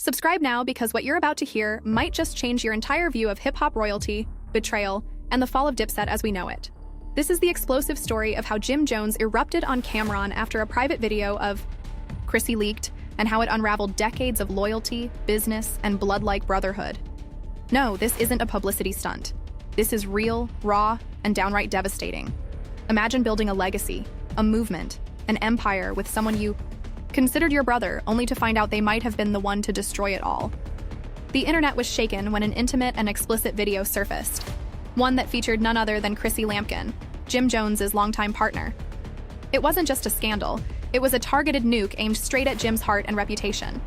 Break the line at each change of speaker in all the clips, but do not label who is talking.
Subscribe now because what you're about to hear might just change your entire view of hip-hop royalty, betrayal, and the fall of Dipset as we know it. This is the explosive story of how Jim Jones erupted on Cameron after a private video of Chrissy leaked, and how it unraveled decades of loyalty, business, and blood-like brotherhood. No, this isn't a publicity stunt. This is real, raw, and downright devastating. Imagine building a legacy, a movement, an empire with someone you considered your brother, only to find out they might have been the one to destroy it all. The internet was shaken when an intimate and explicit video surfaced, one that featured none other than Chrissy Lampkin, Jim Jones's longtime partner. It wasn't just a scandal, it was a targeted nuke aimed straight at Jim's heart and reputation.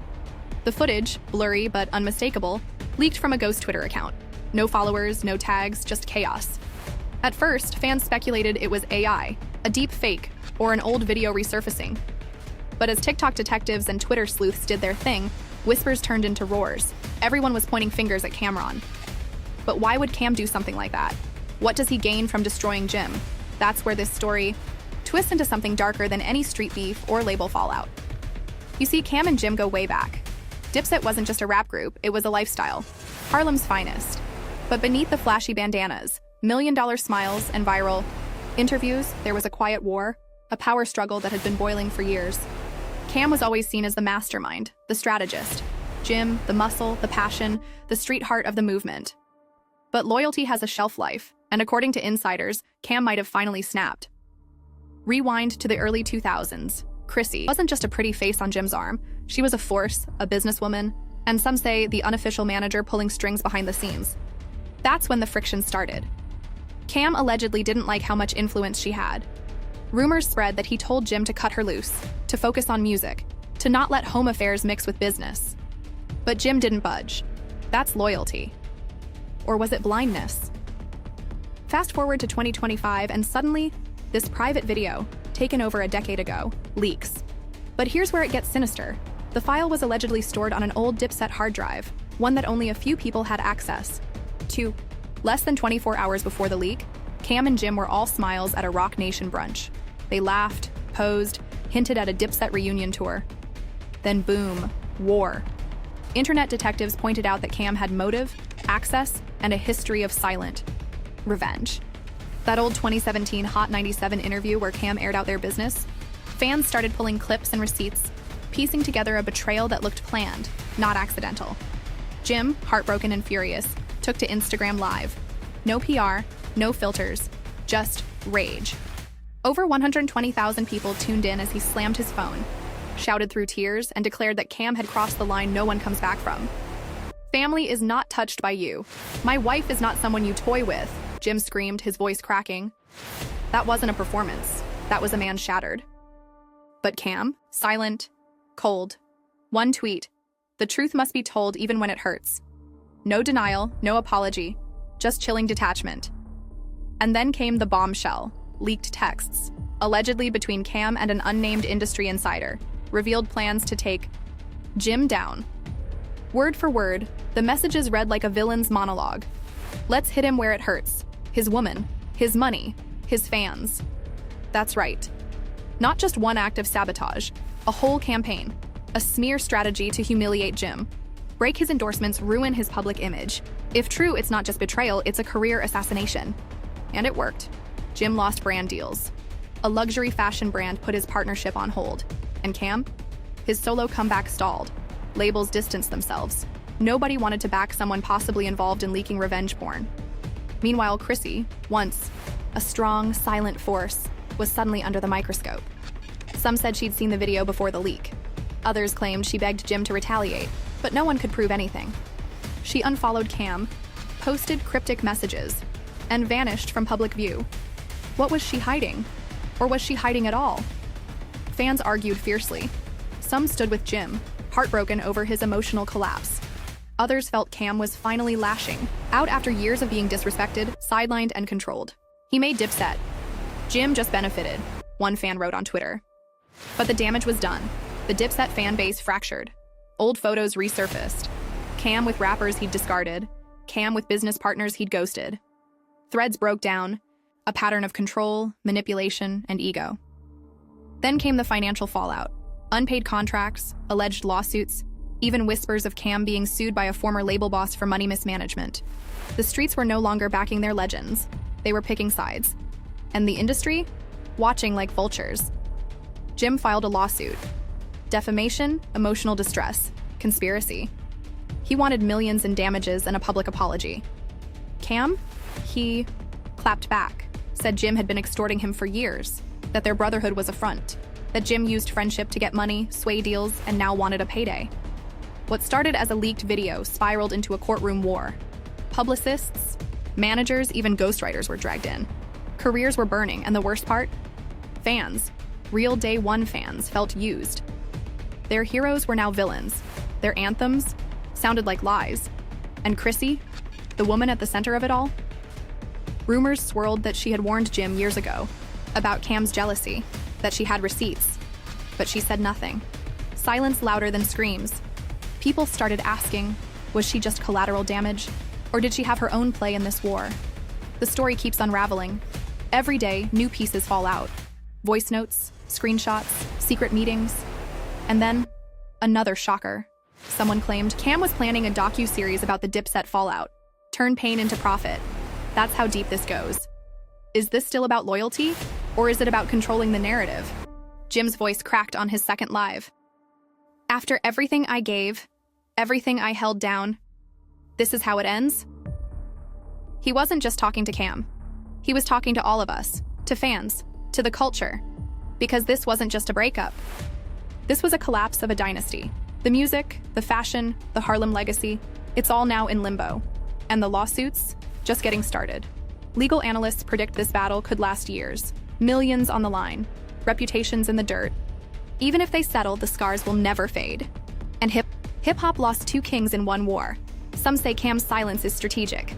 The footage, blurry but unmistakable, leaked from a ghost Twitter account. No followers, no tags, just chaos. At first, fans speculated it was AI, a deep fake, or an old video resurfacing. But as TikTok detectives and Twitter sleuths did their thing, whispers turned into roars. Everyone was pointing fingers at Cameron. But why would Cam do something like that? What does he gain from destroying Jim? That's where this story twists into something darker than any street beef or label fallout. You see, Cam and Jim go way back. Dipset wasn't just a rap group, it was a lifestyle. Harlem's finest. But beneath the flashy bandanas, million-dollar smiles, and viral interviews, there was a quiet war, a power struggle that had been boiling for years. Cam was always seen as the mastermind, the strategist. Jim, the muscle, the passion, the street heart of the movement. But loyalty has a shelf life, and according to insiders, Cam might have finally snapped. Rewind to the early 2000s. Chrissy wasn't just a pretty face on Jim's arm. She was a force, a businesswoman, and some say the unofficial manager pulling strings behind the scenes. That's when the friction started. Cam allegedly didn't like how much influence she had. Rumors spread that he told Jim to cut her loose, to focus on music, to not let home affairs mix with business. But Jim didn't budge. That's loyalty. Or was it blindness? Fast forward to 2025 and suddenly, this private video, taken over a decade ago, leaks. But here's where it gets sinister. The file was allegedly stored on an old Dipset hard drive, one that only a few people had access to. Less than 24 hours before the leak, Cam and Jim were all smiles at a Rock Nation brunch. They laughed, posed, hinted at a Dipset reunion tour. Then boom, war. Internet detectives pointed out that Cam had motive, access, and a history of silent revenge. That old 2017 Hot 97 interview where Cam aired out their business? Fans started pulling clips and receipts, piecing together a betrayal that looked planned, not accidental. Jim, heartbroken and furious, took to Instagram Live. No PR, no filters, just rage. Over 120,000 people tuned in as he slammed his phone, shouted through tears, and declared that Cam had crossed the line no one comes back from. "Family is not touched by you. My wife is not someone you toy with," Jim screamed, his voice cracking. That wasn't a performance. That was a man shattered. But Cam? Silent, cold. One tweet. The truth must be told even when it hurts. No denial, no apology, just chilling detachment. And then came the bombshell. Leaked texts, allegedly between Cam and an unnamed industry insider, revealed plans to take Jim down. Word for word, the messages read like a villain's monologue. Let's hit him where it hurts. His woman, his money, his fans. That's right. Not just one act of sabotage, a whole campaign, a smear strategy to humiliate Jim, break his endorsements, ruin his public image. If true, it's not just betrayal, it's a career assassination. And it worked. Jim lost brand deals. A luxury fashion brand put his partnership on hold. And Cam? His solo comeback stalled. Labels distanced themselves. Nobody wanted to back someone possibly involved in leaking revenge porn. Meanwhile, Chrissy, once a strong, silent force, was suddenly under the microscope. Some said she'd seen the video before the leak. Others claimed she begged Jim to retaliate, but no one could prove anything. She unfollowed Cam, posted cryptic messages, and vanished from public view. What was she hiding? Or was she hiding at all? Fans argued fiercely. Some stood with Jim, heartbroken over his emotional collapse. Others felt Cam was finally lashing out after years of being disrespected, sidelined, and controlled. He made Dipset. Jim just benefited, one fan wrote on Twitter. But the damage was done. The Dipset fan base fractured. Old photos resurfaced. Cam with rappers he'd discarded. Cam with business partners he'd ghosted. Threads broke down, a pattern of control, manipulation, and ego. Then came the financial fallout. Unpaid contracts, alleged lawsuits, Even whispers of Cam being sued by a former label boss for money mismanagement. The streets were no longer backing their legends. They were picking sides. And the industry? Watching like vultures. Jim filed a lawsuit. Defamation, emotional distress, conspiracy. He wanted millions in damages and a public apology. Cam? He clapped back, said Jim had been extorting him for years, that their brotherhood was a front, that Jim used friendship to get money, sway deals, and now wanted a payday. What started as a leaked video spiraled into a courtroom war. Publicists, managers, even ghostwriters were dragged in. Careers were burning, and the worst part? Fans, real day one fans, felt used. Their heroes were now villains. Their anthems sounded like lies. And Chrissy, the woman at the center of it all? Rumors swirled that she had warned Jim years ago about Cam's jealousy, that she had receipts. But she said nothing. Silence louder than screams. People started asking, was she just collateral damage? Or did she have her own play in this war? The story keeps unraveling. Every day, new pieces fall out. Voice notes, screenshots, secret meetings. And then, another shocker. Someone claimed Cam was planning a docu-series about the Dipset fallout. Turn pain into profit. That's how deep this goes. Is this still about loyalty? Or is it about controlling the narrative? Jim's voice cracked on his second live. After everything I gave, everything I held down, this is how it ends? He wasn't just talking to Cam. He was talking to all of us, to fans, to the culture. Because this wasn't just a breakup. This was a collapse of a dynasty. The music, the fashion, the Harlem legacy, it's all now in limbo. And the lawsuits, just getting started. Legal analysts predict this battle could last years. Millions on the line. Reputations in the dirt. Even if they settle, the scars will never fade. And hip-hop lost two kings in one war. Some say Cam's silence is strategic.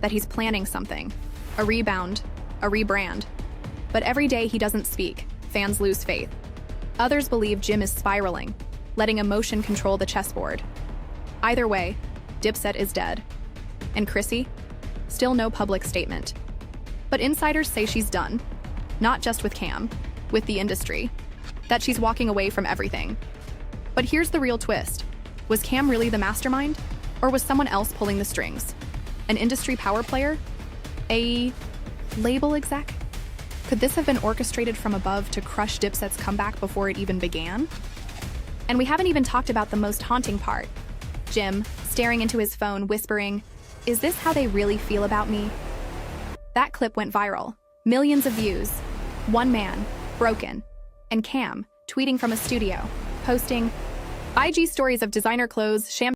That he's planning something. A rebound. A rebrand. But every day he doesn't speak, fans lose faith. Others believe Jim is spiraling, letting emotion control the chessboard. Either way, Dipset is dead. And Chrissy? Still no public statement. But insiders say she's done. Not just with Cam, with the industry. That she's walking away from everything. But here's the real twist. Was Cam really the mastermind? Or was someone else pulling the strings? An industry power player? A label exec? Could this have been orchestrated from above to crush Dipset's comeback before it even began? And we haven't even talked about the most haunting part. Jim, staring into his phone, whispering, "Is this how they really feel about me?" That clip went viral. Millions of views. One man, broken. And Cam, tweeting from a studio, posting IG stories of designer clothes, shampoo,